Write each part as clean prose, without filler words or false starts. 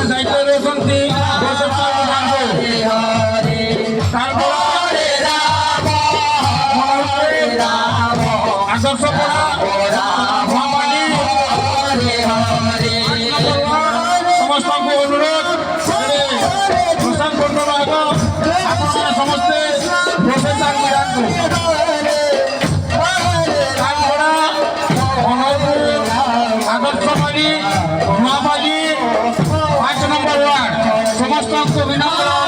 সাহিত্যের রচন্তি বসেশ্বর গান্ধী তারপর আদর্শ পড়া সমস্ত অনুরোধ প্রশান্ত মন্ডল এবং আপনারা সমস্তে বসে থাকবে রাখবো তারপরা আদর্শবাড়ি মহাবাড়ি 5 নম্বর ওয়ার্ড সমস্ত অভিনন্দন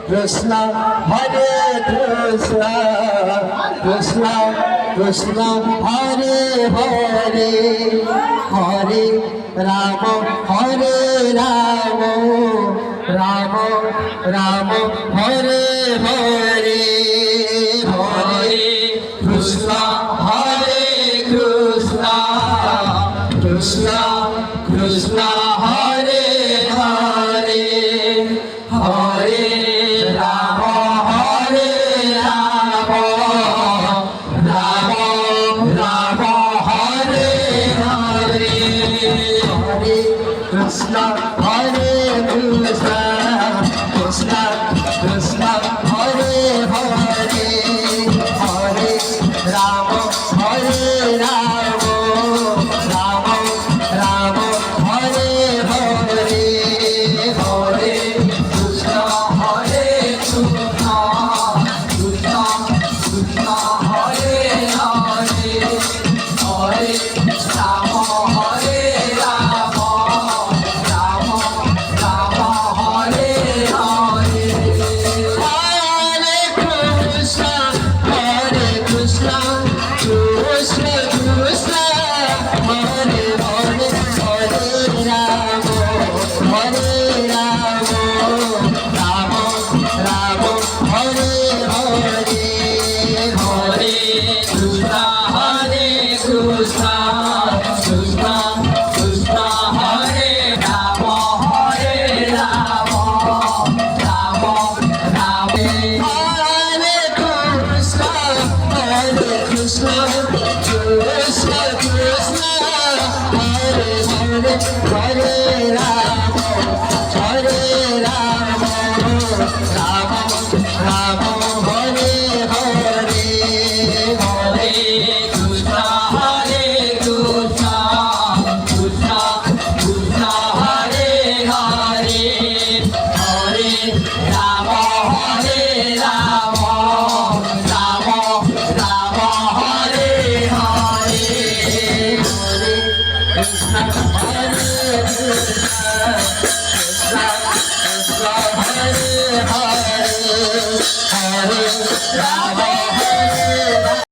Krishna, Hare Krishna, Krishna, Krishna, Hare Hare, Hare Rama, Hare Rama, Rama, Rama, Hare Hare, Hare Krishna, Hare Krishna, Krishna, Krishna, Hare Hare, Hare Rama, Hare Rama, Rama, Rama, Hare Hare, Hare Krishna, Hare Krishna, Krishna, Krishna, Hare Hare, Hare Rama, Hare Rama, Rama, Rama, Hare Hare, Hare Krishna, Hare Krishna, Krishna, Krishna, Hare Hare, Hare Rama, Hare Rama, Rama, Rama, Hare Hare, Hare Krishna, Hare Krishna, Krishna, Krishna, Hare Hare, Hare Rama, Hare Rama, Rama, Rama, Hare Hare, Hare Krishna, Hare Krishna, Krishna, Krishna, Hare Rama, Hare Rama, Rama, Rama, Hare Krishna, Hare Krishna,